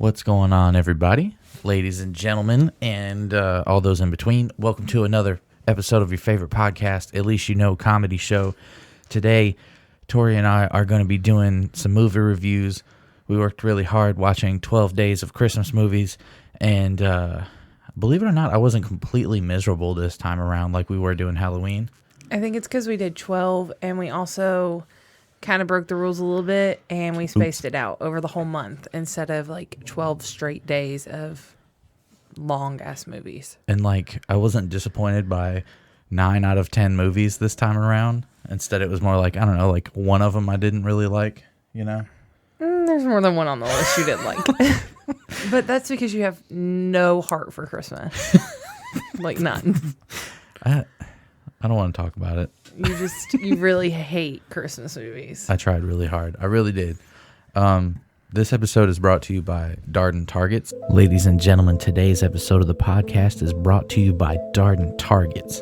What's going on, everybody? Ladies and gentlemen, and all those in between, welcome to another episode of your favorite podcast, At Least You Know comedy show. Today, Tori and I are going to be doing some movie reviews. We worked really hard watching 12 days of Christmas movies, and believe it or not, I wasn't completely miserable this time around like we were doing Halloween. I think it's because we did 12, and we also kind of broke the rules a little bit, and we spaced it out over the whole month instead of like 12 straight days of long-ass movies. And like, I wasn't disappointed by 9 out of 10 movies this time around. Instead, it was more like, I don't know, like one of them I didn't really like, you know? There's more than one on the list you didn't like. But that's because you have no heart for Christmas. Like, none. I don't want to talk about it. You really hate Christmas movies. I tried really hard. I really did. This episode is brought to you by Darden Targets. Ladies and gentlemen, today's episode of the podcast is brought to you by Darden Targets.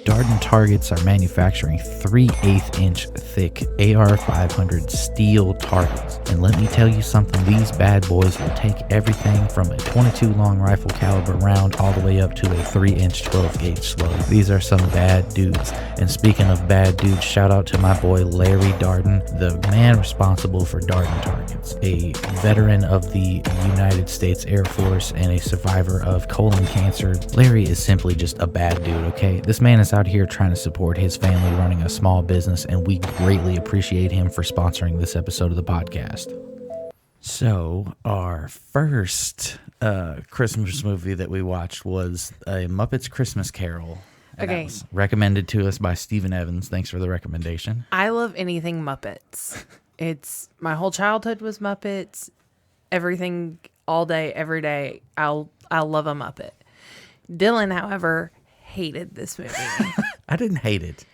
Darden Targets are manufacturing 3/8-inch thick AR-500 steel targets. And let me tell you something, these bad boys will take everything from a 22 long rifle caliber round all the way up to a 3-inch 12-gauge slug. These are some bad dudes. And speaking of bad dudes, shout out to my boy Larry Darden, the man responsible for Darden Targets, a veteran of the United States Air Force and a survivor of colon cancer. Larry is simply just a bad dude, okay? This man is out here trying to support his family running a small business, and we greatly appreciate him for sponsoring this episode of the podcast. So our first Christmas movie that we watched was a Muppets Christmas Carol. And that was recommended to us by Stephen Evans. Thanks for the recommendation. I love anything Muppets. It's my whole childhood was Muppets. Everything, all day, every day. I'll love a Muppet. Dylan, however, hated this movie. I didn't hate it.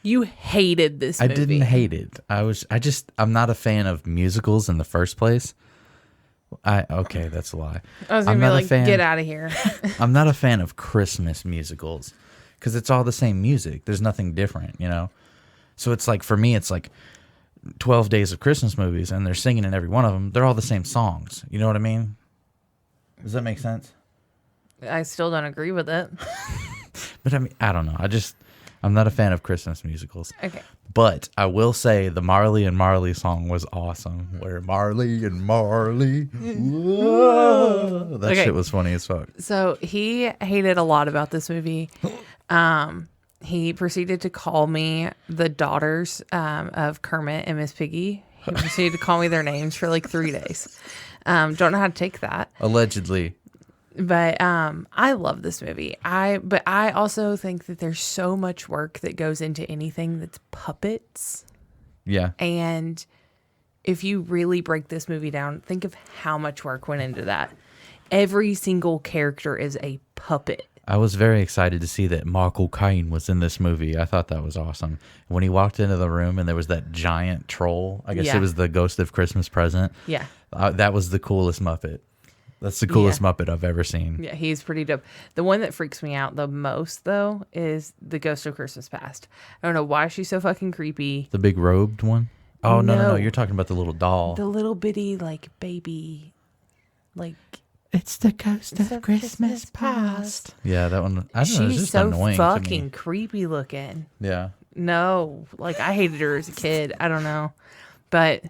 You hated this movie. I didn't hate it. I'm not a fan of musicals in the first place. Okay, that's a lie. I was going to be like, get out of here. I'm not a fan of Christmas musicals because it's all the same music. There's nothing different, you know? So it's like, for me, it's like 12 days of Christmas movies and they're singing in every one of them. They're all the same songs. You know what I mean? Does that make sense? I still don't agree with it. But I mean, I don't know. I'm not a fan of Christmas musicals. Okay. But I will say the Marley and Marley song was awesome. Where Marley and Marley. Whoa. That shit was funny as fuck. So he hated a lot about this movie. He proceeded to call me the daughters of Kermit and Miss Piggy. He proceeded to call me their names for like 3 days. Don't know how to take that. Allegedly. But I love this movie. But I also think that there's so much work that goes into anything that's puppets. Yeah. And if you really break this movie down, think of how much work went into that. Every single character is a puppet. I was very excited to see that Michael Caine was in this movie. I thought that was awesome. When he walked into the room and there was that giant troll, I guess it was the Ghost of Christmas Present. Yeah. That was the coolest Muppet. That's the coolest Muppet I've ever seen. Yeah, he's pretty dope. The one that freaks me out the most, though, is the Ghost of Christmas Past. I don't know why she's so fucking creepy. The big robed one? Oh, no. You're talking about the little doll. The little bitty, like, baby, like... It's the Ghost of Christmas Past. Yeah, that one. I don't know. It's just so annoying fucking to me. creepy looking. Yeah. No, like, I hated her as a kid. I don't know. But...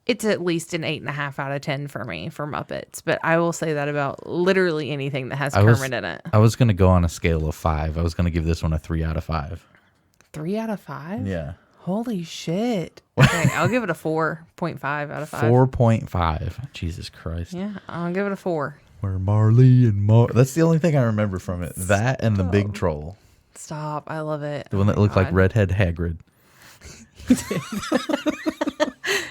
it's at least an 8.5 out of 10 for me for Muppets. But I will say that about literally anything that has Kermit in it. I was going to go on a scale of 5. I was going to give this one a 3 out of 5. 3 out of 5? Yeah. Holy shit. Okay, I'll give it a 4.5 out of 5. 4.5. Jesus Christ. Yeah, I'll give it a 4. Where Marley and That's the only thing I remember from it. That and the big troll. Stop. I love it. The one that looked like Redhead Hagrid.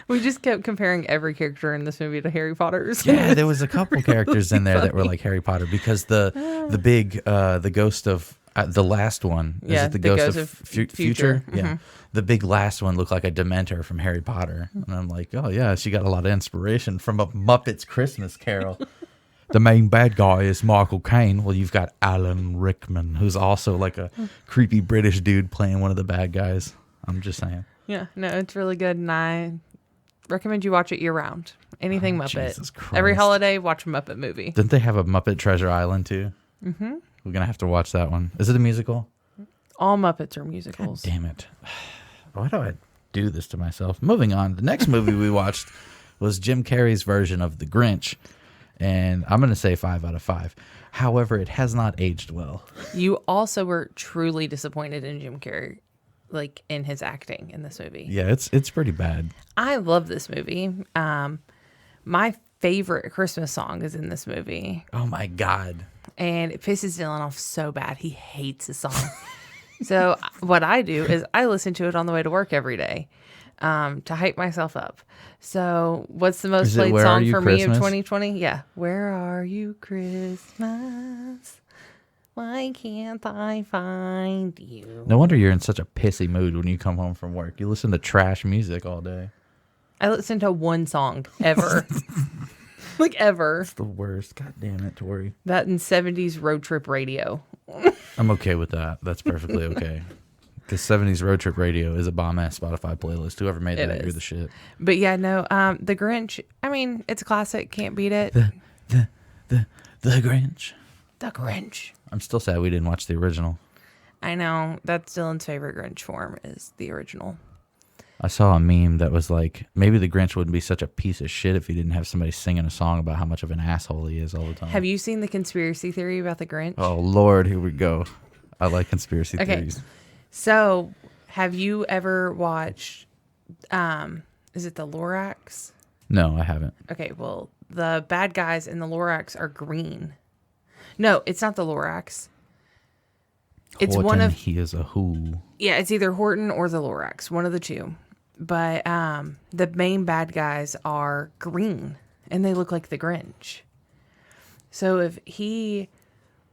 We just kept comparing every character in this movie to Harry Potter's. Yeah, there was a couple characters in there that were like Harry Potter because the ghost of the last one. Yeah, is it the ghost of Future? Mm-hmm. Yeah. The big last one looked like a Dementor from Harry Potter. And I'm like, oh yeah, she got a lot of inspiration from a Muppets Christmas Carol. the main bad guy is Michael Caine. Well, you've got Alan Rickman, who's also like a creepy British dude playing one of the bad guys. I'm just saying. Yeah, no, it's really good, and I recommend you watch it year round. Anything Muppet. Jesus Christ. Every holiday, watch a Muppet movie. Didn't they have a Muppet Treasure Island too? Mm-hmm. We're gonna have to watch that one. Is it a musical? All Muppets are musicals. God damn it! Why do I do this to myself? Moving on. The next movie we watched was Jim Carrey's version of The Grinch, and I'm gonna say 5 out of 5. However, it has not aged well. You also were truly disappointed in Jim Carrey, like in his acting in this movie. Yeah, it's pretty bad. I love this movie. My favorite Christmas song is in this movie, Oh my God. and it pisses Dylan off so bad. He hates the song. So what I do is I listen to it on the way to work every day to hype myself up. So what's the most Is it played Where Are song You for me of Christmas? 2020? Yeah. Where are you, Christmas? Why can't I find you? No wonder you're in such a pissy mood when you come home from work. You listen to trash music all day. I listen to one song ever. Like ever. It's the worst. God damn it, Tori. That and 70s road trip radio. I'm okay with that. That's perfectly okay. Because 70s Road Trip Radio is a bomb-ass Spotify playlist. Whoever made that, you're the shit. But yeah, no, The Grinch, I mean, it's a classic. Can't beat it. The Grinch. The Grinch. I'm still sad we didn't watch the original. I know. That's Dylan's favorite Grinch form is the original. I saw a meme that was like, maybe the Grinch wouldn't be such a piece of shit if he didn't have somebody singing a song about how much of an asshole he is all the time. Have you seen the conspiracy theory about the Grinch? Oh, Lord, here we go. I like conspiracy theories. So, have you ever watched, is it the Lorax? No, I haven't. Okay, well, the bad guys in the Lorax are green. No, it's not the Lorax. It's Horton, one of... He is a who. Yeah, it's either Horton or the Lorax, one of the two. But the main bad guys are green, and they look like the Grinch. So if he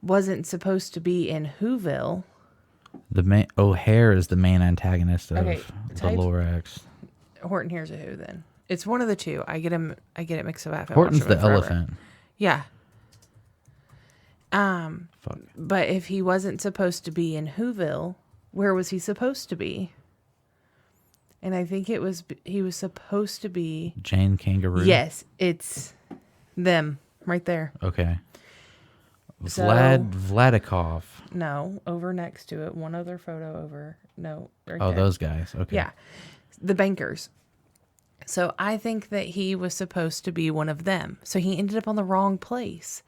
wasn't supposed to be in Whoville... The main O'Hare is the main antagonist of Okay, the type- Lorax. Horton Hears a Who, then. It's one of the two. I get it mixed up. Horton's the elephant. Yeah. Fuck. But if he wasn't supposed to be in Whoville, where was he supposed to be? And I think he was supposed to be... Jane Kangaroo? Yes, it's them right there. Okay. So- Vladikov. No, over next to it. One other photo over. No, right Oh, there. those guys. Okay. Yeah, the bankers. So I think that he was supposed to be one of them. So he ended up on the wrong place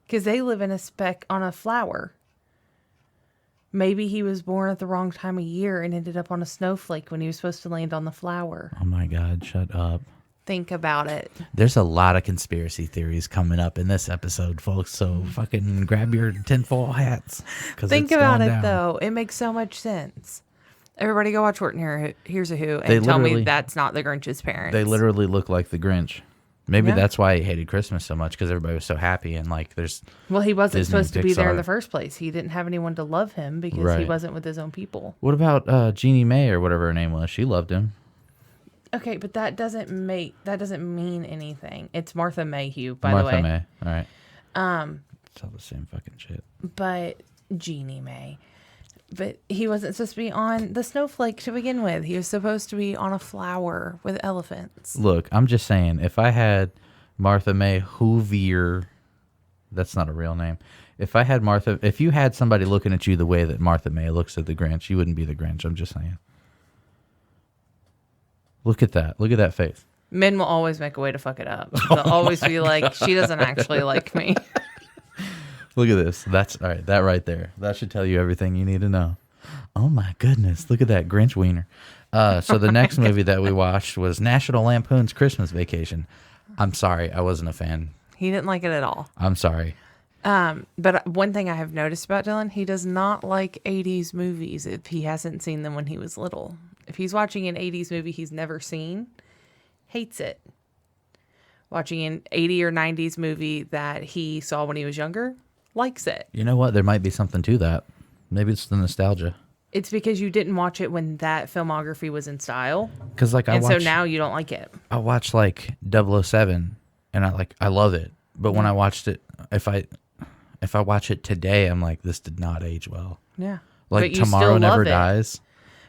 because they live in a speck on a flower. Maybe he was born at the wrong time of year and ended up on a snowflake when he was supposed to land on the flower. Oh my God, shut up. Think about it. There's a lot of conspiracy theories coming up in this episode, folks. So fucking grab your tinfoil hats. Think about it, though. It makes so much sense. Everybody go watch Horton Hears a Who and tell me that's not the Grinch's parents. They literally look like the Grinch. Maybe Yeah. that's why he hated Christmas so much, because everybody was so happy and like there's... Well, he wasn't Disney supposed to be there in Pixar. the first place. He didn't have anyone to love him because he Right. wasn't with his own people. What about Jeannie Mae or whatever her name was? She loved him. Okay, but that doesn't mean anything. It's Martha Mayhew, by the way. Martha May. All right. It's all the same fucking shit. But Jeannie Mae. But he wasn't supposed to be on the snowflake to begin with. He was supposed to be on a flower with elephants. Look, I'm just saying, if I had Martha May Hoovier, that's not a real name. If you had somebody looking at you the way that Martha May looks at the Grinch, you wouldn't be the Grinch. I'm just saying. Look at that. Look at that face. Men will always make a way to fuck it up. They'll always be like, she doesn't actually like me. Look at this. That's all right. That right there. That should tell you everything you need to know. Oh my goodness. Look at that Grinch wiener. So the next movie that we watched was National Lampoon's Christmas Vacation. I'm sorry. I wasn't a fan. He didn't like it at all. I'm sorry. But one thing I have noticed about Dylan, he does not like 80s movies if he hasn't seen them when he was little. If he's watching an 80s movie he's never seen, hates it. Watching an 80 or 90s movie that he saw when he was younger, likes it. You know what? There might be something to that. Maybe it's the nostalgia. It's because you didn't watch it when that filmography was in style. Because like so now you don't like it. I watched like 007 and I love it. But when I watched it, if I watch it today, I'm like, this did not age well. Yeah. Like But you Tomorrow still Never love it. Dies.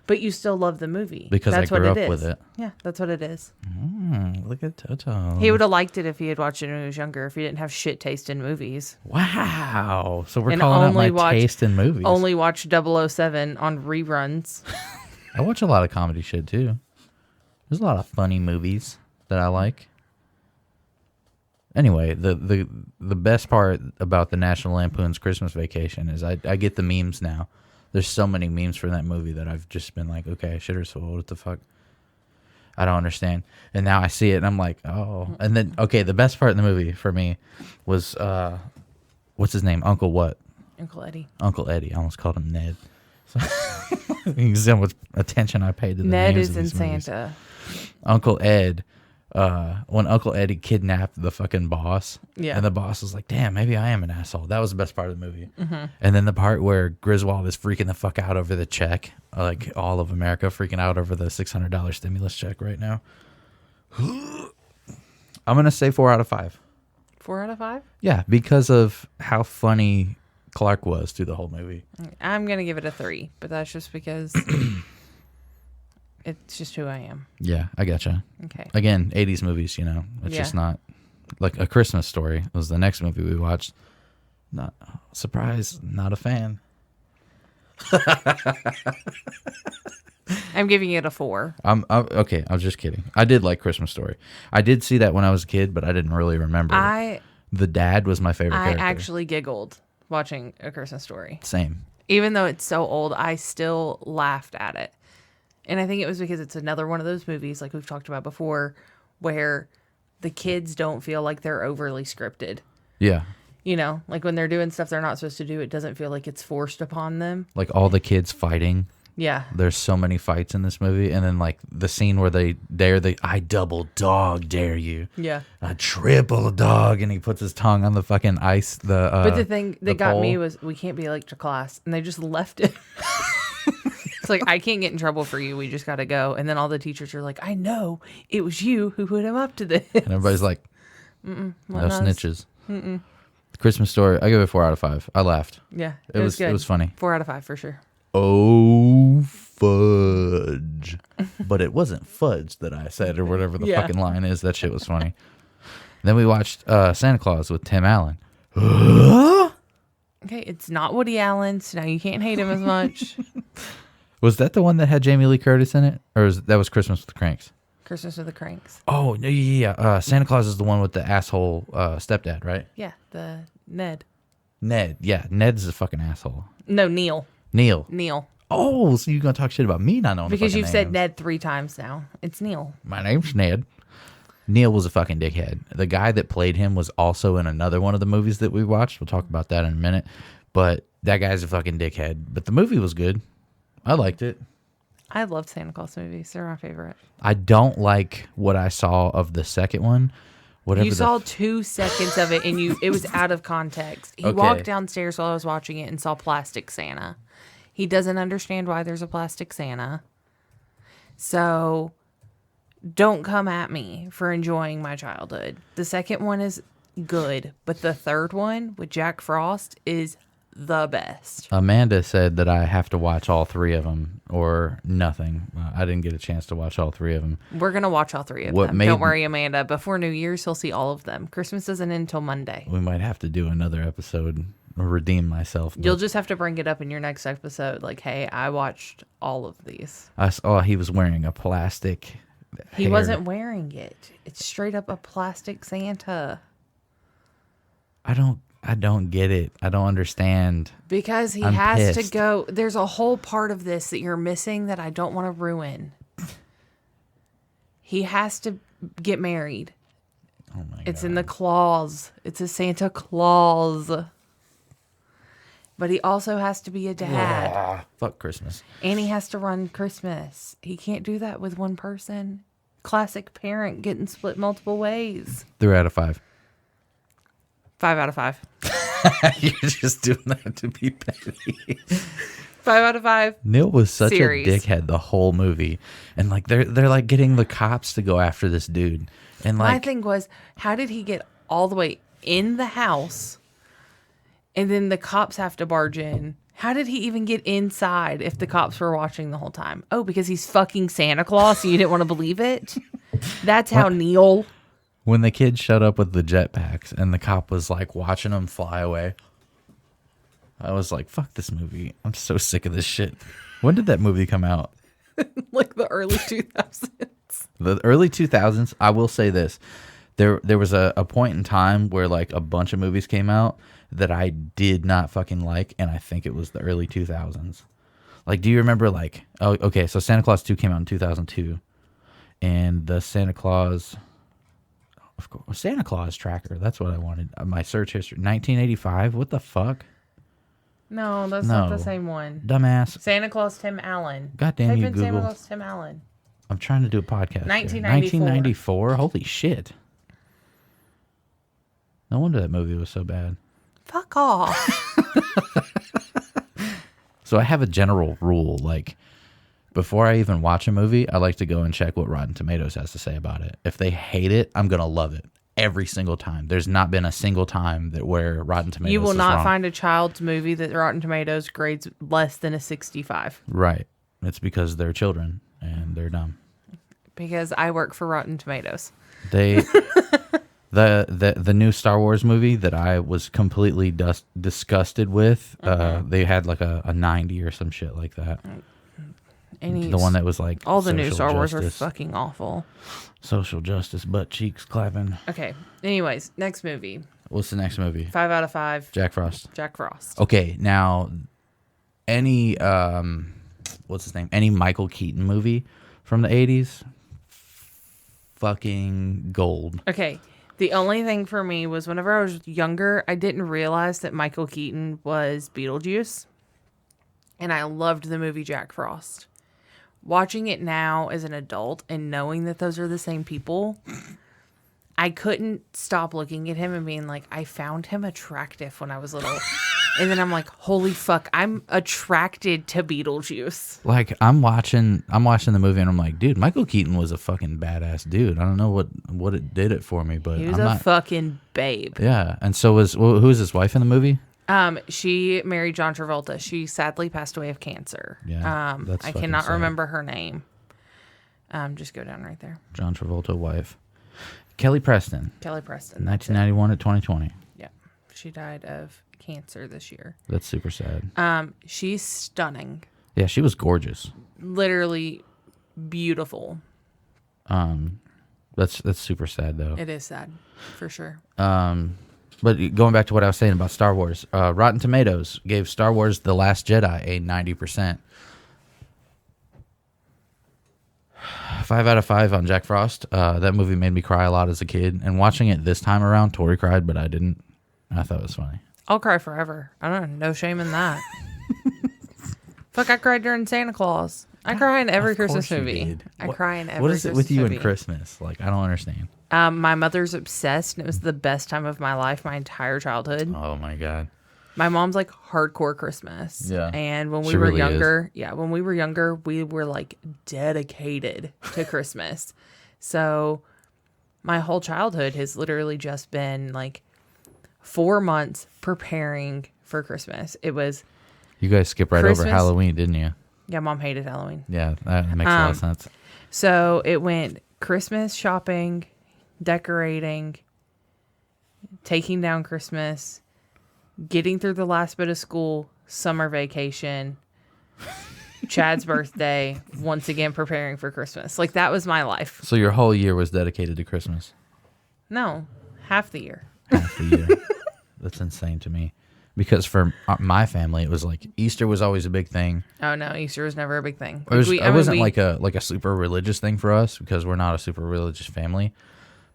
But you still love the movie. Because that's I grew what up it with is. it. Yeah, that's what it is. Look at Toto. He would have liked it if he had watched it when he was younger, if he didn't have shit taste in movies. Wow. So we're And calling out only my taste in movies. Only watch 007 on reruns. I watch a lot of comedy shit too. There's a lot of funny movies that I like. Anyway, the best part about the National Lampoon's Christmas Vacation is I get the memes now. There's so many memes from that movie that I've just been like, okay, shitter soul, what the fuck? I don't understand. And now I see it and I'm like, oh. And then, okay, the best part in the movie for me was, what's his name? Uncle what? Uncle Eddie. Uncle Eddie. I almost called him Ned. So you can see how much attention I paid to the Ned names is of in these movies. Santa. Uncle Ed, when Uncle Eddie kidnapped the fucking boss, Yeah. and the boss was like, damn, maybe I am an asshole. That was the best part of the movie. And then the part where Griswold is freaking the fuck out over the check, like all of America freaking out over the $600 stimulus check right now. I'm going to say 4 out of 5. 4 out of 5? Yeah, because of how funny Clark was through the whole movie. I'm going to give it a 3, but that's just because it's just who I am. Yeah, I gotcha. Okay. Again, 80s movies, you know, it's just not like A Christmas Story was the next movie we watched. Not surprise, not a fan. I'm giving it a 4. I'm okay. I was just kidding. I did like Christmas Story. I did see that when I was a kid, but I didn't really remember. The dad was my favorite character. I actually giggled watching A Christmas Story. Same. Even though it's so old, I still laughed at it. And I think it was because it's another one of those movies, like we've talked about before, where the kids don't feel like they're overly scripted. Yeah. You know, like when they're doing stuff they're not supposed to do, it doesn't feel like it's forced upon them. Like all the kids fighting. Yeah. There's so many fights in this movie. And then like the scene where they dare I double dog dare you. Yeah. I triple dog. And he puts his tongue on the fucking ice. But the thing that got pole. me was we can't be late to class. And they just left it. It's like, I can't get in trouble for you. We just got to go. And then all the teachers are like, I know it was you who put him up to this. And everybody's like, no snitches. Christmas Story. I give it 4 out of 5. I laughed. Yeah. It was good. It was funny. 4 out of 5 for sure. Oh, fudge. But it wasn't fudge that I said or whatever the Yeah. fucking line is. That shit was funny. Then we watched Santa Claus with Tim Allen. Okay, it's not Woody Allen, so now you can't hate him as much. Was that the one that had Jamie Lee Curtis in it? Or that was Christmas with the Cranks? Christmas with the Cranks. Oh, no, yeah. Santa Claus is the one with the asshole stepdad, right? Yeah, the Ned. Ned. Yeah, Ned's a fucking asshole. No, Neil. Neil. Oh, so you're going to talk shit about me not knowing Because the you've fucking said names. Ned 3 times now. It's Neil. My name's Ned. Neil was a fucking dickhead. The guy that played him was also in another one of the movies that we watched. We'll talk about that in a minute. But that guy's a fucking dickhead. But the movie was good. I liked it. I loved Santa Claus movies. They're my favorite. I don't like what I saw of the second one. Whatever You saw 2 seconds of it, and it was out of context. He Okay. walked downstairs while I was watching it and saw Plastic Santa. He doesn't understand why there's a Plastic Santa. So don't come at me for enjoying my childhood. The second one is good, but the third one with Jack Frost is the best. Amanda said that I have to watch all 3 of them or nothing. I didn't get a chance to watch all 3 of them. We're going to watch all 3 of What them. made- Don't worry, Amanda. Before New Year's, he'll see all of them. Christmas isn't until Monday. We might have to do another episode, redeem myself. but You'll just have to bring it up in your next episode. Like, hey, I watched all of these. I saw he was wearing a plastic He hair. wasn't wearing it. It's straight up a plastic Santa. I don't get it. I don't understand. Because he I'm has pissed. to go. There's a whole part of this that you're missing that I don't want to ruin. He has to get married. Oh my It's god. in the clause. It's a Santa Claus. But he also has to be a dad. Fuck Christmas. And he has to run Christmas. He can't do that with one person. Classic parent getting split multiple ways. 3 out of 5. 5 out of 5. You're just doing that to be petty. 5 out of 5. Neil was such Series. a dickhead the whole movie, and like they're like getting the cops to go after this dude, and My like thing was, how did he get all the way in the house, and then the cops have to barge in. How did he even get inside if the cops were watching the whole time? Oh, because he's fucking Santa Claus, so you didn't want to believe it? That's how Neil... When the kid showed up with the jetpacks and the cop was like watching them fly away, I was like, fuck this movie. I'm so sick of this shit. When did that movie come out? Like the early 2000s. The early 2000s, I will say this. There was a point in time where like a bunch of movies came out that I did not fucking like, and I think it was the early 2000s. Like, do you remember like, oh, okay, so Santa Claus 2 came out in 2002, and the Santa Claus... Of course, Santa Claus tracker. That's what I wanted. My search history. 1985. What the fuck? No, that's not the same one. Dumbass. Santa Claus Tim Allen. Goddamn Type you, in Google. Santa Claus Tim Allen. I'm trying to do a podcast. 1994. 1994. Holy shit. No wonder that movie was so bad. Fuck off. So I have a general rule. Like, before I even watch a movie, I like to go and check what Rotten Tomatoes has to say about it. If they hate it, I'm going to love it every single time. There's not been a single time that where Rotten Tomatoes You will is not wrong. find a child's movie that Rotten Tomatoes grades less than a 65. Right. It's because they're children and they're dumb. Because I work for Rotten Tomatoes. They the new Star Wars movie that I was completely disgusted with, they had like a 90 or some shit like that. The one that was like all the new social Star Wars are justice. fucking awful. Social justice, butt cheeks clapping. Okay. Anyways, next movie. What's the next movie? 5 out of 5. Jack Frost. Jack Frost. Okay, now any what's his name? Any Michael Keaton movie from the 80s? Fucking gold. Okay. The only thing for me was whenever I was younger, I didn't realize that Michael Keaton was Beetlejuice. And I loved the movie Jack Frost. Watching it now as an adult and knowing that those are the same people, I couldn't stop looking at him and being like, I found him attractive when I was little. And then I'm like, holy fuck, I'm attracted to Beetlejuice. Like I'm watching the movie and I'm like, dude, Michael Keaton was a fucking badass dude. I don't know what it did it for me, but He was I'm not, fucking babe. yeah. And so was who was his wife in the movie? She married John Travolta. She sadly passed away of cancer. Yeah, that's I fucking cannot sad. remember her name. Just go down right there. John Travolta wife. Kelly Preston. Kelly Preston. 1991 to 2020. Yeah. She died of cancer this year. That's super sad. She's stunning. Yeah, she was gorgeous. Literally beautiful. That's super sad though. It is sad, for sure. But going back to what I was saying about Star Wars, Rotten Tomatoes gave Star Wars The Last Jedi a 90%. 5 out of 5 on Jack Frost. That movie made me cry a lot as a kid. And watching it this time around, Tori cried, but I didn't. I thought it was funny. I'll cry forever. I don't know. No shame in that. Fuck, I cried during Santa Claus. I cry in every Of course Christmas you movie. did. I cry in every What is it Christmas with you movie. and Christmas? Like, I don't understand. My mother's obsessed, and it was the best time of my life, my entire childhood. Oh, my God. My mom's like hardcore Christmas. Yeah. And when we She were really younger, we were like dedicated to Christmas. So my whole childhood has literally just been like 4 months preparing for Christmas. It was, You guys skip right Christmas- over Halloween, didn't you? yeah, Mom hated Halloween. Yeah, that makes a lot of sense. So it went Christmas shopping, decorating, taking down Christmas, getting through the last bit of school, summer vacation, Chad's birthday, once again preparing for Christmas. Like, that was my life. So your whole year was dedicated to Christmas? No, half the year. Half the year. That's insane to me. Because for my family, it was like Easter was always a big thing. Oh, no, Easter was never a big thing. It wasn't like a super religious thing for us because we're not a super religious family.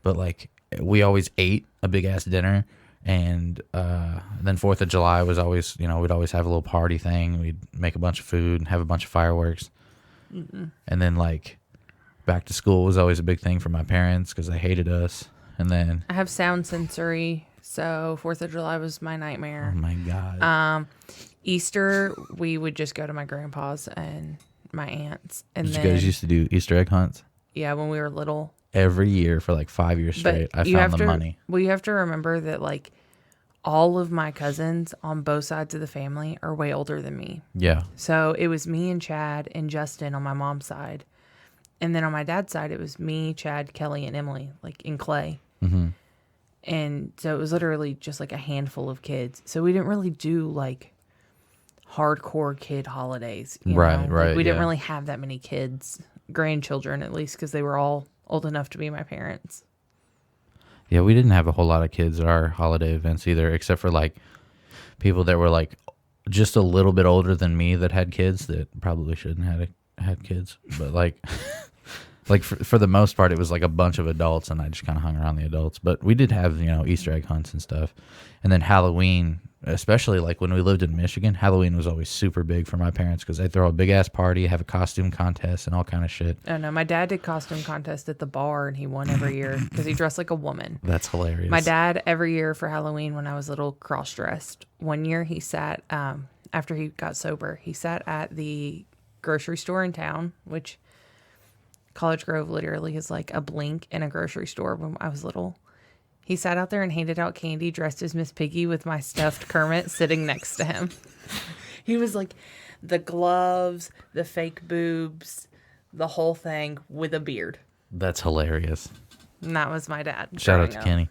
But like we always ate a big ass dinner, and then 4th of July was always, we'd always have a little party thing. We'd make a bunch of food and have a bunch of fireworks. And then like back to school was always a big thing for my parents because they hated us. And then I have sound sensory, so 4th of July was my nightmare. oh my God. Easter, we would just go to my grandpa's and my aunt's. And Did then, you guys used to do Easter egg hunts? yeah, when we were little. every year for like 5 years straight. I found the money. Well, you have to remember that like all of my cousins on both sides of the family are way older than me. Yeah. So it was me and Chad and Justin on my mom's side. And then on my dad's side, it was me, Chad, Kelly, and Emily, like in Clay. Mm-hmm. And so it was literally just like a handful of kids. So we didn't really do like hardcore kid holidays. Right. Like, we didn't really have that many kids, grandchildren at least, because they were all old enough to be my parents. Yeah, we didn't have a whole lot of kids at our holiday events either, except for like people that were like just a little bit older than me that had kids that probably shouldn't have had kids. But like, like for the most part, it was like a bunch of adults, and I just kind of hung around the adults. But we did have, Easter egg hunts and stuff. And then Halloween, especially like when we lived in Michigan, Halloween was always super big for my parents because they'd throw a big ass party, have a costume contest, and all kind of shit. Oh no, my dad did costume contest at the bar, and he won every year because he dressed like a woman. That's hilarious. My dad every year for Halloween when I was little cross dressed. One year he sat after he got sober, he sat at the grocery store in town, which College Grove literally is like a blink in a grocery store when I was little. He sat out there and handed out candy dressed as Miss Piggy with my stuffed Kermit sitting next to him. He was like the gloves, the fake boobs, the whole thing with a beard. That's hilarious. And that was my dad. Shout out to Kenny.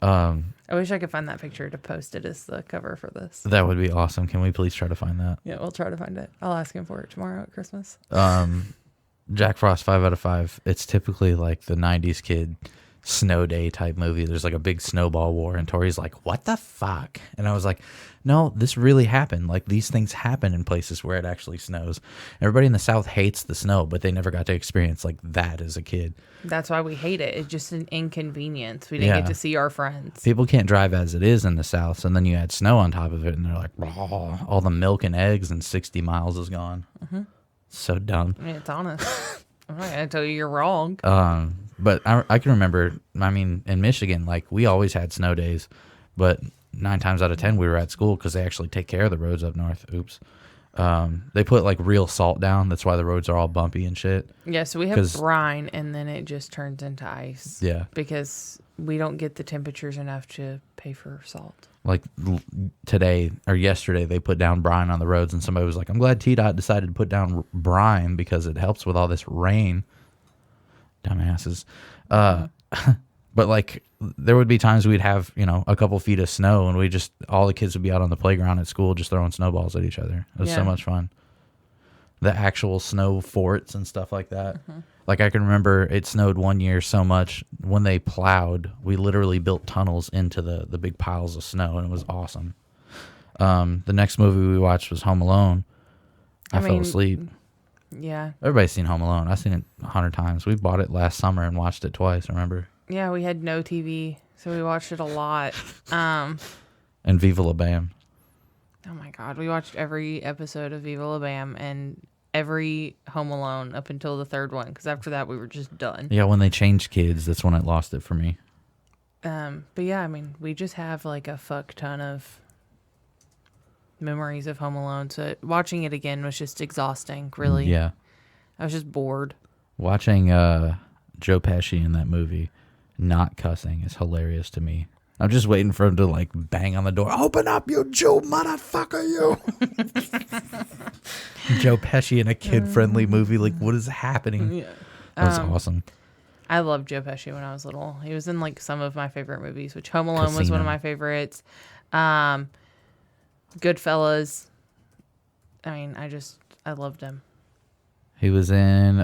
I wish I could find that picture to post it as the cover for this. That would be awesome. Can we please try to find that? Yeah, we'll try to find it. I'll ask him for it tomorrow at Christmas. Jack Frost 5 out of 5. It's typically like the 90s kid snow day type movie. There's like a big snowball war, and Tori's like, what the fuck? And I was like, no, this really happened. Like, these things happen in places where it actually snows. Everybody in the South hates the snow, but they never got to experience like that as a kid. That's why we hate it. It's just an inconvenience. We didn't get to see our friends. People can't drive as it is in the South, so then you add snow on top of it, and they're like, oh, all the milk and eggs and 60 miles is gone. Mm-hmm. So dumb. I mean, it's honest. I'm not going to tell you you're wrong. But I can remember, I mean, in Michigan, like, we always had snow days, but 9 times out of 10 we were at school because they actually take care of the roads up north. Oops. They put like real salt down. That's why the roads are all bumpy and shit. Yeah, so we have brine, and then it just turns into ice. Yeah. Because we don't get the temperatures enough to pay for salt. Like today or yesterday, they put down brine on the roads, and somebody was like, I'm glad TDOT decided to put down brine because it helps with all this rain. Dumbasses. But like, there would be times we'd have, a couple feet of snow, and all the kids would be out on the playground at school just throwing snowballs at each other. It was so much fun. The actual snow forts and stuff like that. Mm-hmm. Like, I can remember it snowed one year so much, when they plowed, we literally built tunnels into the big piles of snow, and it was awesome. The next movie we watched was Home Alone. I fell asleep. Yeah. Everybody's seen Home Alone. I've seen it 100 times. We bought it last summer and watched it twice, remember? Yeah, we had no TV, so we watched it a lot. And Viva La Bam. Oh my God, we watched every episode of Viva La Bam and every Home Alone up until the third one, because after that we were just done. Yeah, when they changed kids, that's when it lost it for me. But yeah, I mean, we just have like a fuck ton of memories of Home Alone, so watching it again was just exhausting, really. Yeah. I was just bored. Watching Joe Pesci in that movie not cussing is hilarious to me. I'm just waiting for him to like bang on the door. Open up, you Jew motherfucker, you. Joe Pesci in a kid-friendly movie. Like, what is happening? Yeah. That was awesome. I loved Joe Pesci when I was little. He was in like some of my favorite movies, which Home Alone was one of my favorites. Goodfellas. I mean, I loved him. He was in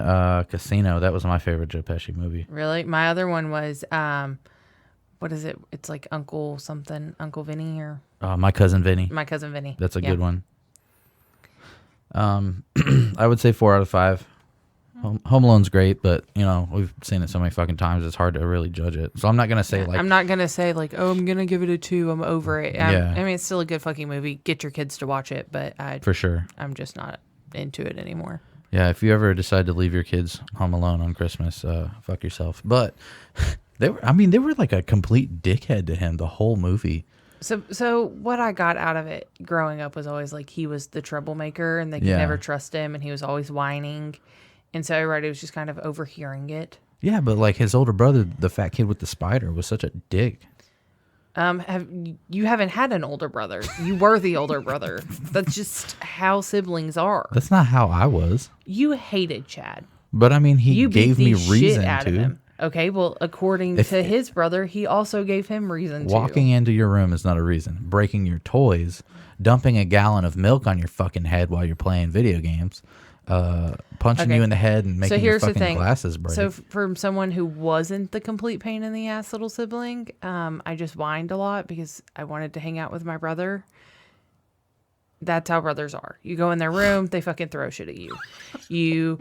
Casino. That was my favorite Joe Pesci movie. Really? My other one was, what is it? It's like Uncle something, Uncle Vinny or? My Cousin Vinny. My Cousin Vinny. That's a good one. I would say 4 out of 5. Home Alone's great, but we've seen it so many fucking times. It's hard to really judge it. So I'm not gonna say I'm not gonna say like, oh, I'm gonna give it a 2. I'm over it. I mean, it's still a good fucking movie. Get your kids to watch it, but for sure, I'm just not into it anymore. Yeah, if you ever decide to leave your kids home alone on Christmas, fuck yourself. But they were like a complete dickhead to him the whole movie. So what I got out of it growing up was always like he was the troublemaker and they could never trust him and he was always whining. And so everybody was just kind of overhearing it. Yeah, but like his older brother, the fat kid with the spider, was such a dick. You haven't had an older brother. You were the older brother. That's just how siblings are. That's not how I was. You hated Chad. But I mean, he You gave beat me the reason shit out of to. him. Okay, well, according to his brother, he also gave him reason to. Walking into your room is not a reason. Breaking your toys, dumping a gallon of milk on your fucking head while you're playing video games, punching you in the head and making your fucking glasses break. So from someone who wasn't the complete pain in the ass little sibling, I just whined a lot because I wanted to hang out with my brother. That's how brothers are. You go in their room, they fucking throw shit at you.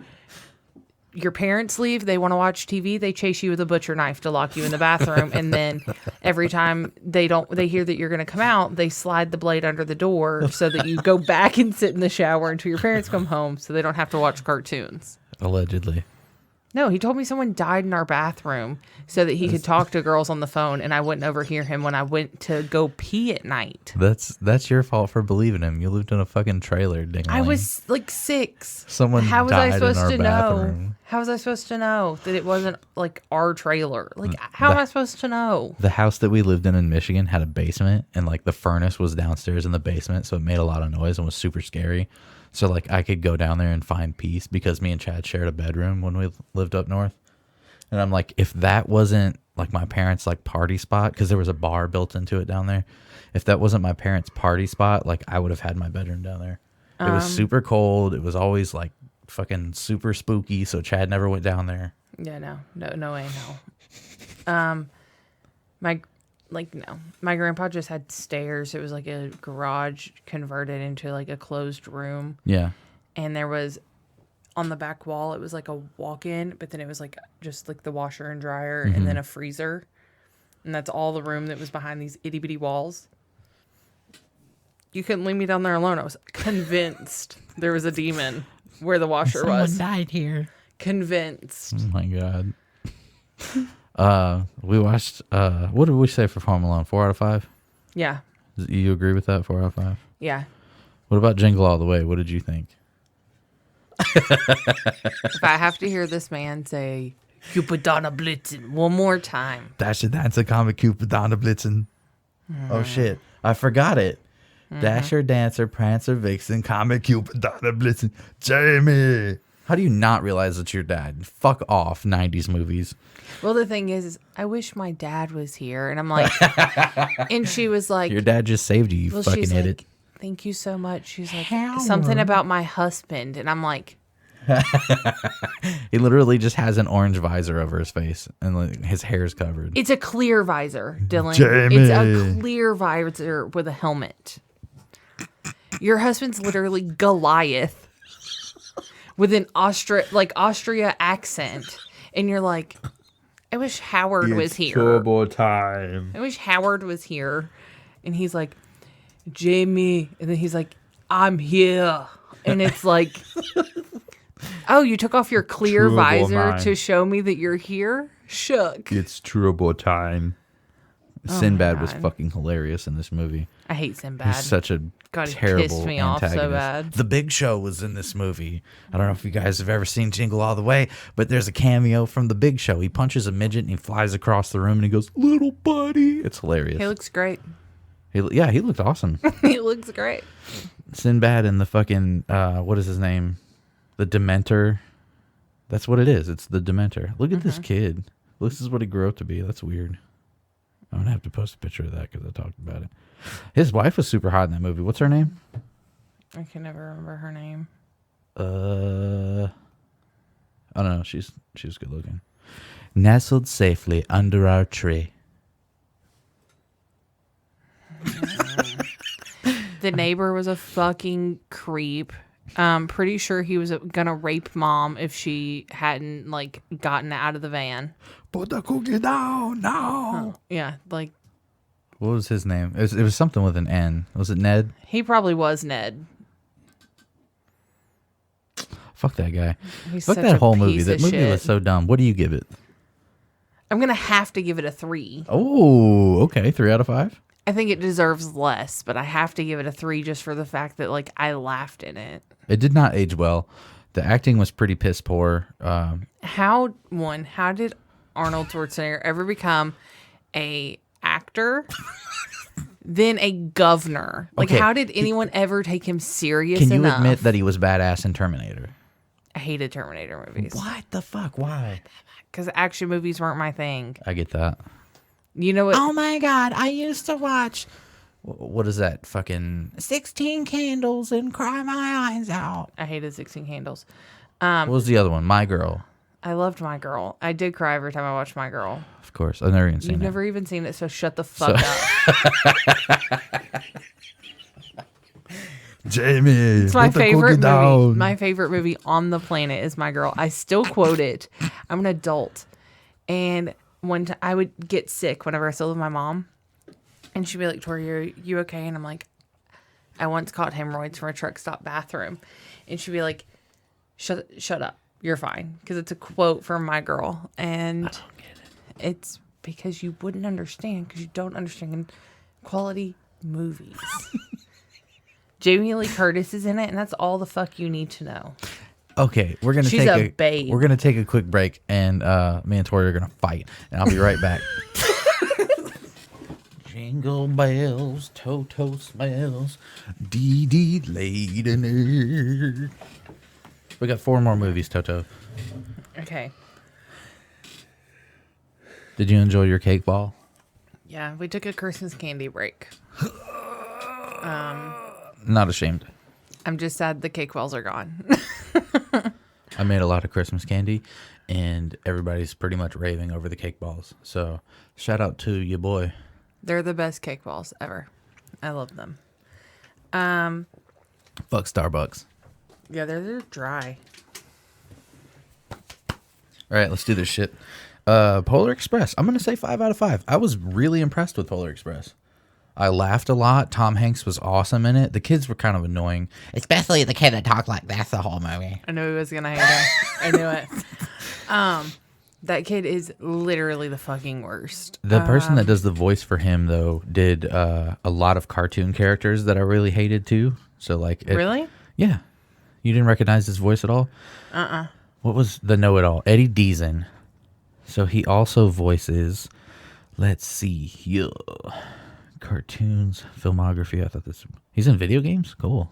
Your parents leave, they want to watch TV, they chase you with a butcher knife to lock you in the bathroom, and then every time they hear that you're going to come out, they slide the blade under the door so that you go back and sit in the shower until your parents come home so they don't have to watch cartoons. Allegedly. No, he told me someone died in our bathroom so that he could talk to girls on the phone and I wouldn't overhear him when I went to go pee at night. That's your fault for believing him. You lived in a fucking trailer, ding. I was like 6. Someone How was died I supposed in our to bathroom. know? How was I supposed to know that it wasn't like our trailer? Like, how am I supposed to know? The house that we lived in Michigan had a basement, and like the furnace was downstairs in the basement, so it made a lot of noise and was super scary. So like I could go down there and find peace because me and Chad shared a bedroom when we lived up north. And I'm like, if that wasn't like my parents' like party spot, because there was a bar built into it down there. If that wasn't my parents' party spot, like I would have had my bedroom down there. It was super cold. It was always like fucking super spooky. So Chad never went down there. Yeah, no way, no. My grandpa just had stairs. It was like a garage converted into like a closed room. Yeah. And there was on the back wall, it was like a walk-in, but then it was like just like the washer and dryer and then a freezer. And that's all the room that was behind these itty bitty walls. You couldn't leave me down there alone. I was convinced there was a demon where the washer was. Someone died here. Convinced. Oh my God. We watched, what did we say for Home Alone? 4 out of 5? Yeah. You agree with that? 4 out of 5? Yeah. What about Jingle All the Way? What did you think? If I have to hear this man say Cupidana Blitzen one more time. Dasher Dancer Comic Cupidana Blitzen. Oh shit. I forgot it. Dasher Dancer Prancer Vixen Comic Cupidana Blitzen. Jamie. How do you not realize it's your dad? Fuck off, 90s movies. Well, the thing is I wish my dad was here. And I'm like, and she was like, your dad just saved you, you fucking idiot. Like, thank you so much. She's like, something about my husband. And I'm like, he literally just has an orange visor over his face and like, his hair's covered. It's a clear visor, Dylan. Jamie. It's a clear visor with a helmet. Your husband's literally Goliath with an Austria accent. And you're like, I wish Howard was here. Turbo time. I wish Howard was here. And he's like, Jamie. And then he's like, I'm here. And it's like, oh, you took off your clear visor to show me that you're here? Shook. It's turbo time. Sinbad was fucking hilarious in this movie. I hate Sinbad. He's such a God, he terrible pissed me antagonist. off so bad. The Big Show was in this movie. I don't know if you guys have ever seen Jingle All the Way, but there's a cameo from The Big Show. He punches a midget and he flies across the room and he goes, "Little buddy." It's hilarious. He looks great. He looked awesome. He looks great. Sinbad and the fucking, what is his name? The Dementor. That's what it is. It's the Dementor. Look at this kid. This is what he grew up to be. That's weird. I'm going to have to post a picture of that because I talked about it. His wife was super hot in that movie. What's her name? I can never remember her name. I don't know. She was good looking. Nestled safely under our tree. The neighbor was a fucking creep. Pretty sure he was gonna rape mom if she hadn't like gotten out of the van. Put the cookie down now. Yeah, like what was his name? It was something with an N. Was it Ned? he probably was Ned. Fuck that guy. He's Fuck such that a whole movie. piece That of movie shit. was so dumb. What do you give it? I'm gonna have to give it a 3. Oh, okay. 3 out of 5. I think it deserves less, but I have to give it a 3 just for the fact that like I laughed in it. It did not age well. The acting was pretty piss poor. How did Arnold Schwarzenegger ever become a actor, then a governor? Like, Okay, how did anyone ever take him serious Can you enough? admit that he was badass in Terminator? I hated Terminator movies. What the fuck? Why? Because action movies weren't my thing. I get that. You know what? Oh my God, I used to watch, what is that? Fucking 16 Candles and Cry My Eyes Out. I hated 16 Candles. What was the other one? My Girl. I loved My Girl. I did cry every time I watched My Girl. Of course. I've never even seen You've it. never even seen it, so shut the fuck up. Jamie, It's my favorite movie. My favorite movie on the planet is My Girl. I still quote it. I'm an adult. And I would get sick whenever I still lived with my mom. And she'd be like, Tori, are you okay? And I'm like, I once caught hemorrhoids from a truck stop bathroom. And she'd be like, shut up. You're fine. Because it's a quote from My Girl. And I don't get it. It's because you wouldn't understand because you don't understand quality movies. Jamie Lee Curtis is in it, and that's all the fuck you need to know. Okay, we're gonna She's a babe. We're gonna take a quick break, and me and Tori are gonna fight, and I'll be right back. Jingle bells, Toto smells, Dee Dee laden. We got 4 more movies, Toto. Okay. Did you enjoy your cake ball? Yeah, we took a Christmas candy break. Not ashamed. I'm just sad the cake balls are gone. I made a lot of Christmas candy, and everybody's pretty much raving over the cake balls. So, shout out to your boy. They're the best cake balls ever. I love them. Fuck Starbucks. Yeah, they're dry. All right, let's do this shit. Polar Express. I'm going to say 5 out of 5. I was really impressed with Polar Express. I laughed a lot. Tom Hanks was awesome in it. The kids were kind of annoying, especially the kid that talked like that's the whole movie. I knew he was gonna hate him. I knew it. That kid is literally the fucking worst. The person that does the voice for him, though, did a lot of cartoon characters that I really hated too. So like, Really? Yeah. You didn't recognize his voice at all? What was the know-it-all? Eddie Deason. So he also voices, let's see here, cartoons, filmography. I thought he's in video games? Cool.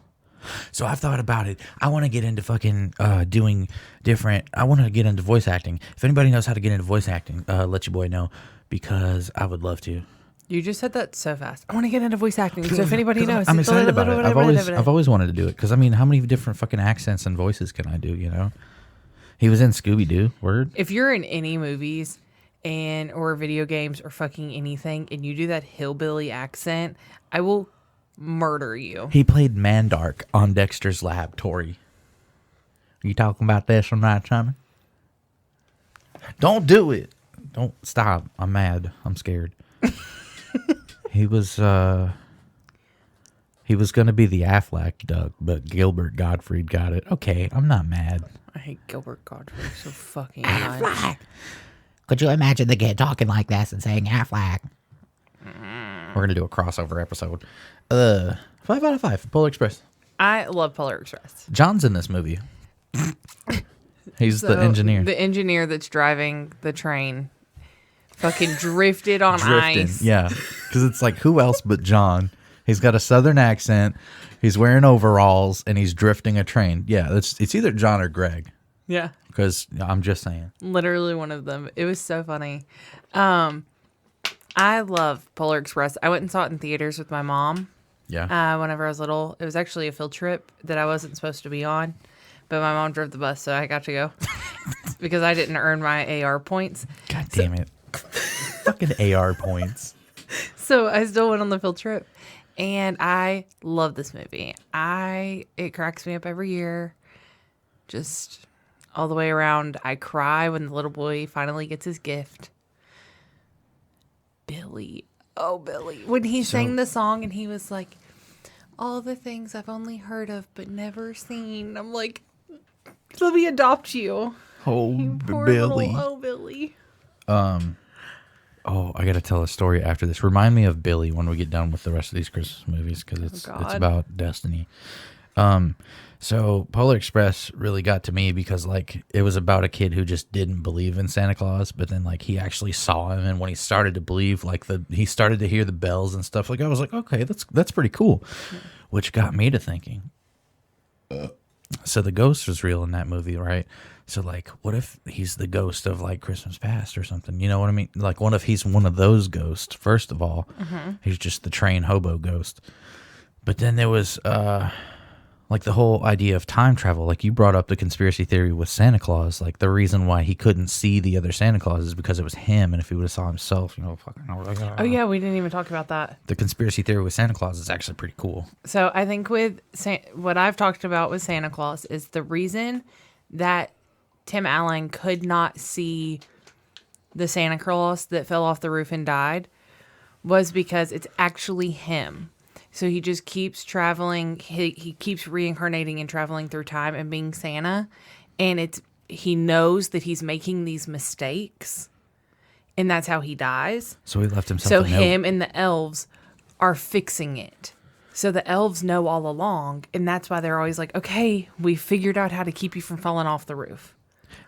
So I've thought about it. I want to get into fucking doing different. I want to get into voice acting. If anybody knows how to get into voice acting, let your boy know, because I would love to. You just said that so fast. I want to get into voice acting. So if anybody knows, I'm excited about it. I've always wanted to do it, because I mean, how many different fucking accents and voices can I do? You know, he was in Scooby Doo. Word. If you're in any movies or video games or fucking anything, and you do that hillbilly accent, I will murder you. He played Mandark on Dexter's Lab. Tori, are you talking about this or not, son? Don't do it. Don't stop. I'm mad. I'm scared. He was going to be the Affleck duck, but Gilbert Gottfried got it. Okay, I'm not mad. I hate Gilbert Gottfried so fucking much. Could you imagine the kid talking like this and saying Affleck? We're going to do a crossover episode. 5 out of 5. Polar Express. I love Polar Express. John's in this movie. He's the engineer. The engineer that's driving the train fucking drifted on ice. Yeah, because it's like, who else but John? He's got a southern accent. He's wearing overalls, and he's drifting a train. Yeah, it's either John or Greg. Yeah. Because I'm just saying. Literally one of them. It was so funny. I love Polar Express. I went and saw it in theaters with my mom. Yeah. Whenever I was little. It was actually a field trip that I wasn't supposed to be on, but my mom drove the bus, so I got to go because I didn't earn my AR points. God damn it. Fucking AR points. So I still went on the field trip, and I love this movie. It cracks me up every year. Just all the way around. I cry when the little boy finally gets his gift. Billy. Oh, Billy. When he sang the song and he was like, all the things I've only heard of but never seen. I'm like, let me adopt you. Oh, You poor Billy. little, Billy. Oh, I got to tell a story after this. Remind me of Billy when we get done with the rest of these Christmas movies, because it's God. about destiny. So Polar Express really got to me because like it was about a kid who just didn't believe in Santa Claus, but then like he actually saw him, and when he started to believe, like he started to hear the bells and stuff. Like I was like, okay, that's pretty cool, which got me to thinking. So the ghost was real in that movie, right? So like, what if he's the ghost of like Christmas Past or something? You know what I mean? Like, what if he's one of those ghosts? First of all, he's just the train hobo ghost. But then there was like the whole idea of time travel. Like you brought up the conspiracy theory with Santa Claus. Like the reason why he couldn't see the other Santa Claus is because it was him, and if he would have saw himself, you know, fucking. Oh yeah, we didn't even talk about that. The conspiracy theory with Santa Claus is actually pretty cool. So I think with what I've talked about with Santa Claus is the reason that Tim Allen could not see the Santa Claus that fell off the roof and died was because it's actually him. So he just keeps traveling. He keeps reincarnating and traveling through time and being Santa. And he knows that he's making these mistakes. And that's how he dies. So he left himself So a note. him and the elves are fixing it. So the elves know all along. And that's why they're always like, okay, we figured out how to keep you from falling off the roof.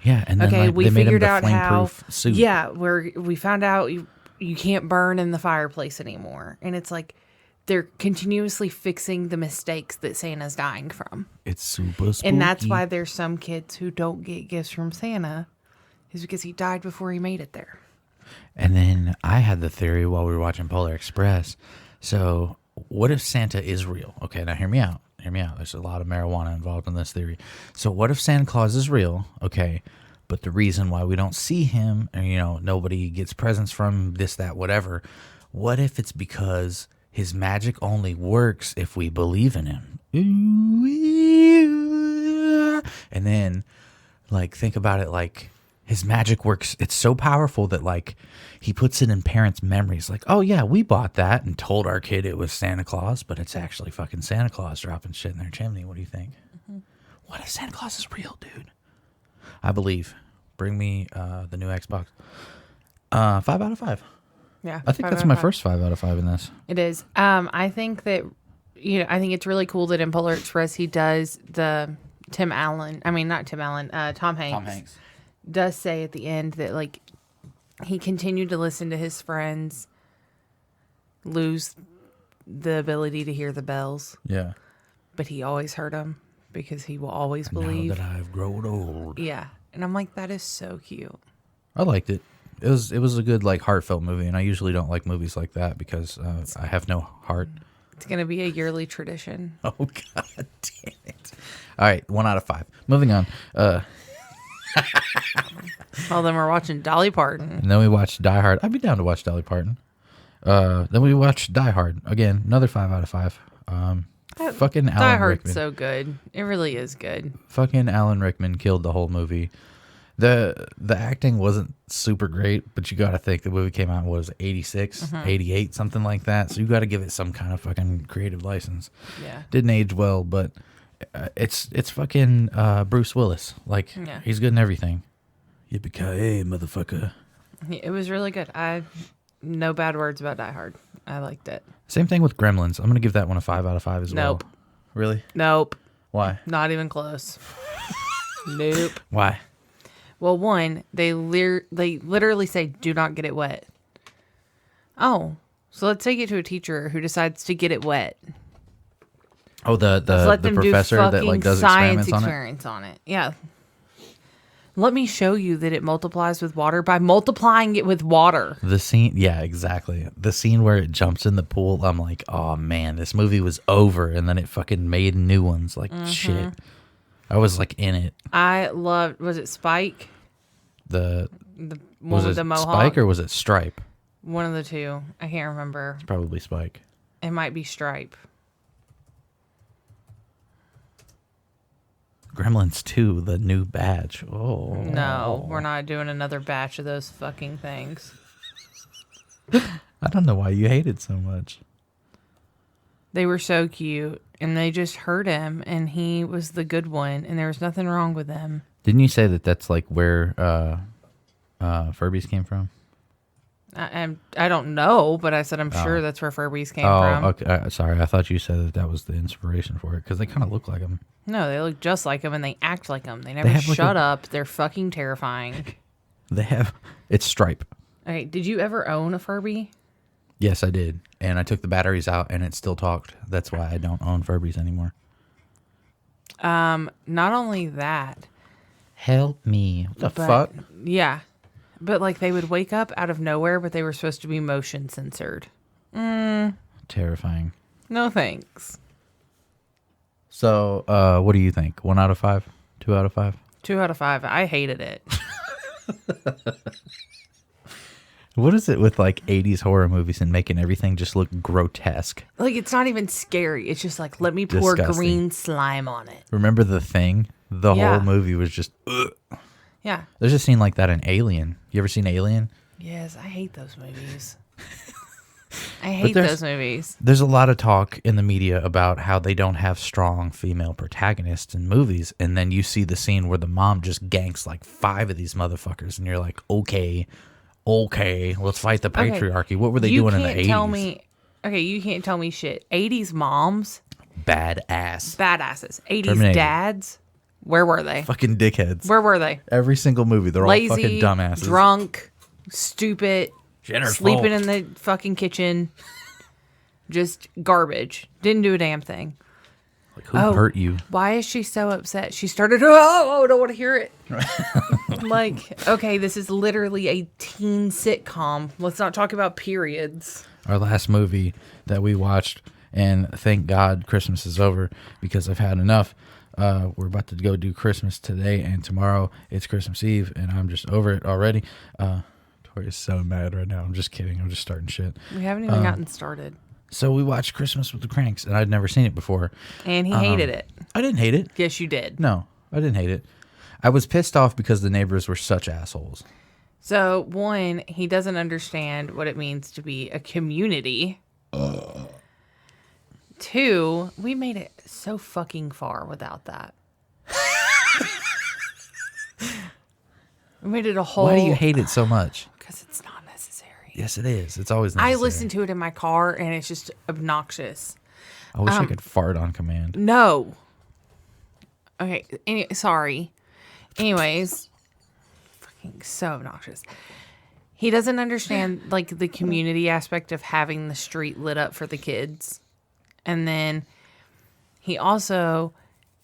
Yeah. And then Okay, like, we they made him figured the out how. flame-proof suit. Yeah, we found out you can't burn in the fireplace anymore. And it's like, they're continuously fixing the mistakes that Santa's dying from. It's super spooky. And that's why there's some kids who don't get gifts from Santa, is because he died before he made it there. And then I had the theory while we were watching Polar Express. So what if Santa is real? Okay, now hear me out. Hear me out. There's a lot of marijuana involved in this theory. So what if Santa Claus is real? Okay, but the reason why we don't see him, and you know, nobody gets presents from this, that, whatever. What if it's because his magic only works if we believe in him? And then, like, think about it like his magic works. It's so powerful that, like, he puts it in parents' memories. Like, oh, yeah, we bought that and told our kid it was Santa Claus, but it's actually fucking Santa Claus dropping shit in their chimney. What do you think? Mm-hmm. What if Santa Claus is real, dude? I believe. Bring me the new Xbox. 5 out of 5. Yeah, I think that's my first 5 out of 5 in this. It is. I think that, I think it's really cool that in Polar Express he does the Tom Hanks does say at the end that like he continued to listen to his friends lose the ability to hear the bells. Yeah. But he always heard them because he will always believe. Now that I've grown old. Yeah. And I'm like, that is so cute. I liked it. It was a good, like, heartfelt movie, and I usually don't like movies like that because I have no heart. It's going to be a yearly tradition. Oh, God damn it. All right, 1 out of 5. Moving on. Well, then we're watching Dolly Parton. And then we watched Die Hard. I'd be down to watch Dolly Parton. Then we watched Die Hard. Again, another 5 out of 5. Fucking Die Alan Hard's Rickman. so good. It really is good. Fucking Alan Rickman killed the whole movie. The acting wasn't super great, but you got to think the movie came out, what was it, 86, 88, something like that. So you got to give it some kind of fucking creative license. Yeah. Didn't age well, but it's fucking Bruce Willis. Like, he's good in everything. Yippee-ki-yay, motherfucker. It was really good. No bad words about Die Hard. I liked it. Same thing with Gremlins. I'm going to give that one a 5 out of 5 as well. Nope. Really? Nope. Why? Not even close. Nope. Why? Well, one, they literally say, do not get it wet. Oh, so let's take it to a teacher who decides to get it wet. Oh, the professor that like does experiments on it. Yeah. Let me show you that it multiplies with water by multiplying it with water. The scene, yeah, exactly. The scene where it jumps in the pool, I'm like, oh man, this movie was over, and then it fucking made new ones. Like shit. I was like in it. I loved. Was it Spike? The one was with it the mohawk? Spike or was it Stripe? One of the two. I can't remember. It's probably Spike. It might be Stripe. Gremlins 2, the new batch. Oh no, we're not doing another batch of those fucking things. I don't know why you hate it so much. They were so cute, and they just hurt him, and he was the good one, and there was nothing wrong with him. Didn't you say that that's like where Furbies came from? I don't know, but I said I'm sure that's where Furbies came from. Oh, okay. Sorry, I thought you said that was the inspiration for it because they kind of look like them. No, they look just like them and they act like them. They never have, like, shut up. They're fucking terrifying. It's Stripe. Okay, did you ever own a Furby? Yes, I did, and I took the batteries out, and it still talked. That's why I don't own Furbies anymore. Not only that. Help me! What the fuck? Yeah. But, like, they would wake up out of nowhere, but they were supposed to be motion censored. Terrifying. No thanks. So, what do you think? 1 out of 5? 2 out of 5? 2 out of 5. I hated it. What is it with, like, 80s horror movies and making everything just look grotesque? Like, it's not even scary. It's just like, let me pour green slime on it. Remember The Thing? The whole movie was just... Ugh. Yeah. There's a scene like that in Alien. You ever seen Alien? Yes, I hate those movies. I hate those movies. There's a lot of talk in the media about how they don't have strong female protagonists in movies, and then you see the scene where the mom just ganks like 5 of these motherfuckers, and you're like, okay, let's fight the patriarchy. What were they doing in the 80s? You can't tell me shit. 80s moms? Badasses. 80s Terminator. dads? Where were they? Fucking dickheads. Where were they? Every single movie, they're Lazy, all fucking dumbasses. Drunk, stupid, Jenner's sleeping fault. in the fucking kitchen. Just garbage. Didn't do a damn thing. Like, who hurt you? Why is she so upset? She started, I don't want to hear it. Like, okay, this is literally a teen sitcom. Let's not talk about periods. Our last movie that we watched, and thank God Christmas is over because I've had enough. We're about to go do Christmas today, and tomorrow it's Christmas Eve, and I'm just over it already. Tori's so mad right now. I'm just kidding. I'm just starting shit. We haven't even gotten started. So we watched Christmas with the Cranks, and I'd never seen it before. And he hated it. I didn't hate it. Yes, you did. No, I didn't hate it. I was pissed off because the neighbors were such assholes. So, one, he doesn't understand what it means to be a community. 2, we made it so fucking far without that. We made it a whole... Why do you hate it so much? Because it's not necessary. Yes, it is. It's always necessary. I listen to it in my car, and it's just obnoxious. I wish I could fart on command. No. Okay, sorry. Anyways, fucking so obnoxious. He doesn't understand, like, the community aspect of having the street lit up for the kids. And then he also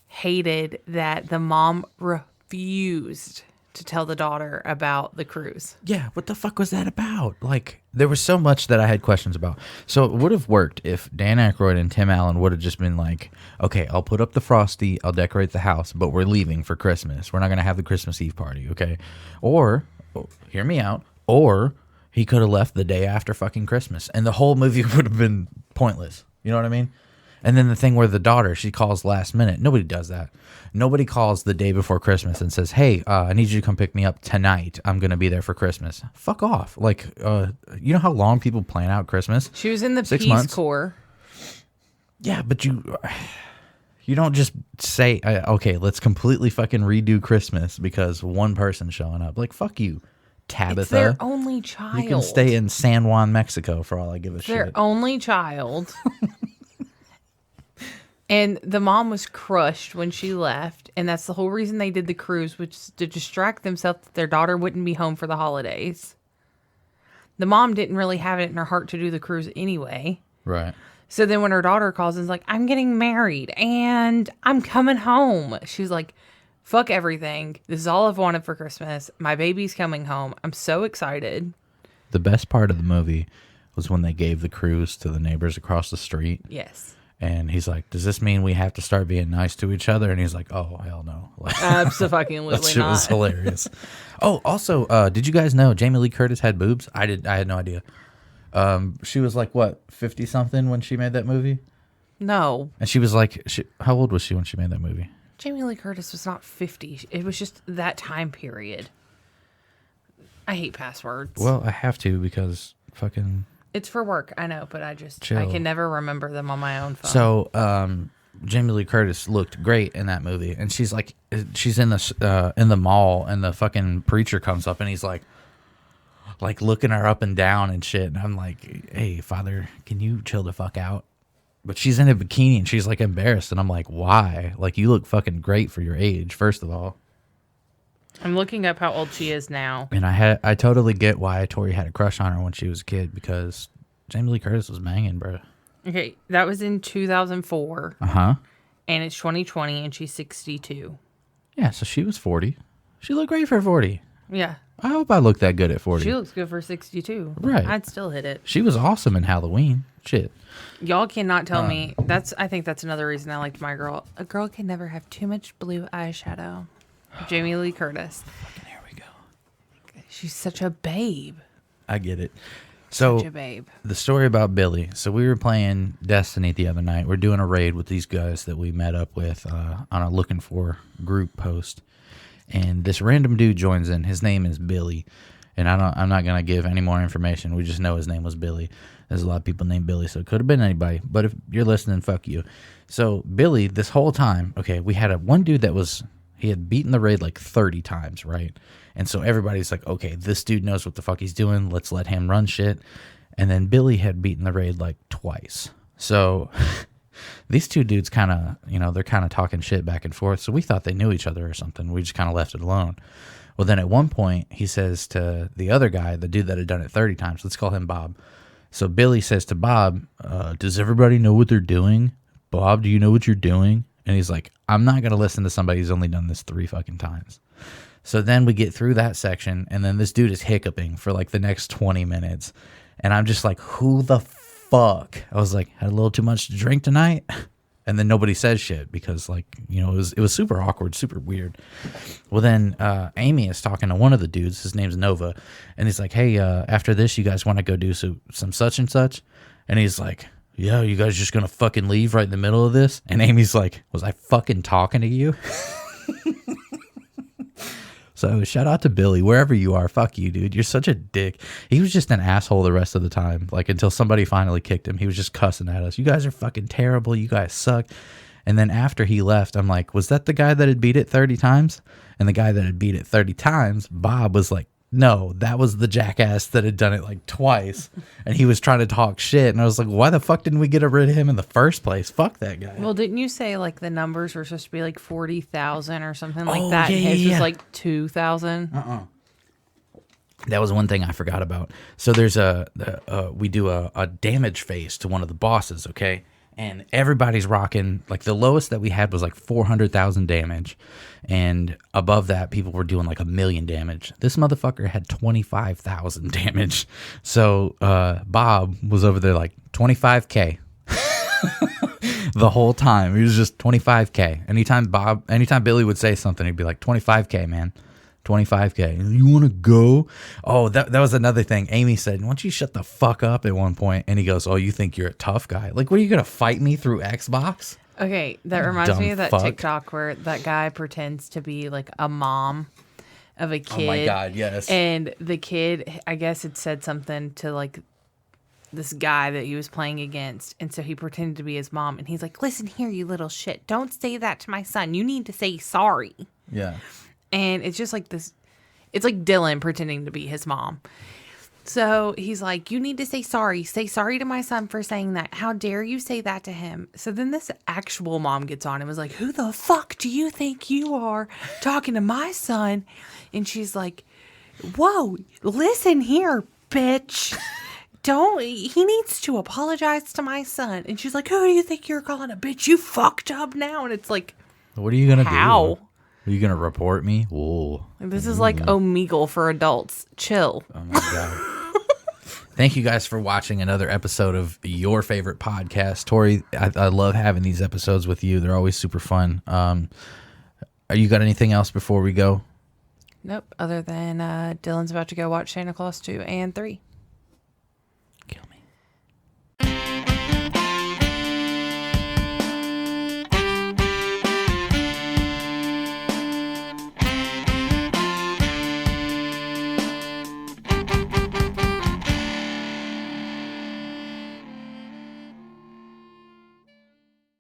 hated that the mom refused to tell the daughter about the cruise. Yeah, what the fuck was that about? Like, there was so much that I had questions about. So it would have worked if Dan Aykroyd and Tim Allen would have just been like, okay, I'll put up the Frosty, I'll decorate the house, but we're leaving for Christmas. We're not going to have the Christmas Eve party, okay? Or, hear me out, or he could have left the day after fucking Christmas, and the whole movie would have been pointless. You know what I mean? And then the thing where the daughter, she calls last minute. Nobody does that. Nobody calls the day before Christmas and says, hey, I need you to come pick me up tonight. I'm going to be there for Christmas. Fuck off. Like, you know how long people plan out Christmas? She was in the 6 Peace months? Corps. Yeah, but you don't just say, okay, let's completely fucking redo Christmas because one person's showing up. Like, fuck you, Tabitha. It's their only child. You can stay in San Juan, Mexico for all I give a shit. Their only child. And the mom was crushed when she left. And that's the whole reason they did the cruise, which is to distract themselves that their daughter wouldn't be home for the holidays. The mom didn't really have it in her heart to do the cruise anyway. Right. So then when her daughter calls and is like, I'm getting married and I'm coming home. She's like, fuck everything. This is all I've wanted for Christmas. My baby's coming home. I'm so excited. The best part of the movie was when they gave the cruise to the neighbors across the street. Yes. And he's like, does this mean we have to start being nice to each other? And he's like, oh, hell no. Like, Absolutely that shit not. was hilarious. Oh, also, did you guys know Jamie Lee Curtis had boobs? I had no idea. She was like, what, 50-something when she made that movie? No. And she was like, how old was she when she made that movie? Jamie Lee Curtis was not 50. It was just that time period. I hate passwords. Well, I have to because fucking... It's for work, I know, but I Chill. can never remember them on my own phone. So, Jamie Lee Curtis looked great in that movie, and she's like, she's in the mall, and the fucking preacher comes up, and he's like, like looking her up and down and shit. And I'm like, hey, Father, can you chill the fuck out? But she's in a bikini and she's like embarrassed. And I'm like, why? Like, you look fucking great for your age, first of all. I'm looking up how old she is now. And I totally get why Tori had a crush on her when she was a kid, because Jamie Lee Curtis was banging, bro. Okay, that was in 2004. Uh-huh. And it's 2020 and she's 62. Yeah, so she was 40. She looked great for 40. Yeah. I hope I look that good at 40. She looks good for 62. Right. I'd still hit it. She was awesome in Halloween. Shit. Y'all cannot tell me. I think that's another reason I liked my girl. A girl can never have too much blue eyeshadow. Jamie Lee Curtis. Fucking here we go. She's such a babe. I get it. So, Such a babe. the story about Billy. So, we were playing Destiny the other night. We're doing a raid with these guys that we met up with on a Looking For group post. And this random dude joins in. His name is Billy. And I'm not going to give any more information. We just know his name was Billy. There's a lot of people named Billy, so it could have been anybody. But if you're listening, fuck you. So, Billy, this whole time, okay, we had one dude that he had beaten the raid like 30 times, right? And so everybody's like, okay, this dude knows what the fuck he's doing. Let's let him run shit. And then Billy had beaten the raid like twice. So these two dudes kind of, they're kind of talking shit back and forth. So we thought they knew each other or something. We just kind of left it alone. Well, then at one point, he says to the other guy, the dude that had done it 30 times, let's call him Bob. So Billy says to Bob, does everybody know what they're doing? Bob, do you know what you're doing? And he's like, I'm not going to listen to somebody who's only done this 3 fucking times. So then we get through that section, and then this dude is hiccuping for like the next 20 minutes. And I'm just like, who the fuck? I was like, had a little too much to drink tonight? And then nobody says shit because, like, it was super awkward, super weird. Well, then Amy is talking to one of the dudes. His name's Nova. And he's like, hey, after this, you guys want to go do some such and such? And he's like, yeah, you guys just going to fucking leave right in the middle of this? And Amy's like, was I fucking talking to you? So shout out to Billy, wherever you are. Fuck you, dude. You're such a dick. He was just an asshole the rest of the time. Like, until somebody finally kicked him. He was just cussing at us. You guys are fucking terrible. You guys suck. And then after he left, I'm like, was that the guy that had beat it 30 times? And the guy that had beat it 30 times, Bob, was like, no, that was the jackass that had done it like twice. And he was trying to talk shit. And I was like, why the fuck didn't we get rid of him in the first place? Fuck that guy. Well, didn't you say like the numbers were supposed to be like 40,000 or something like Oh, that? yeah, And his yeah. was like 2,000. That was one thing I forgot about. So there's we do a damage phase to one of the bosses, okay? And everybody's rocking, like the lowest that we had was like 400,000 damage. And above that, people were doing like 1,000,000 damage. This motherfucker had 25,000 damage. So Bob was over there like 25K. The whole time. He was just 25K. Anytime Billy would say something, he'd be like, 25K, man. 25K. You want to go? Oh, that was another thing. Amy said, why don't you shut the fuck up at one point? And he goes, oh, you think you're a tough guy? Like, what, are you going to fight me through Xbox? Okay, that reminds me of that fuck. TikTok where that guy pretends to be like a mom of a kid. Oh my God, yes. And the kid, I guess, had said something to like this guy that he was playing against. And so he pretended to be his mom. And he's like, listen here, you little shit. Don't say that to my son. You need to say sorry. Yeah. And it's just like this, it's like Dylan pretending to be his mom. So he's like, you need to say sorry. Say sorry to my son for saying that. How dare you say that to him? So then this actual mom gets on and was like, who the fuck do you think you are talking to my son? And she's like, whoa, listen here, bitch. He needs to apologize to my son. And she's like, who do you think you're calling a bitch? You fucked up now. And it's like, what are you going to do? how? Are you going to report me? Whoa. This is like Omegle for adults. Chill. Oh my God. Thank you guys for watching another episode of your favorite podcast. Tori, I love having these episodes with you. They're always super fun. You got anything else before we go? Nope. Other than Dylan's about to go watch Santa Claus 2 and 3.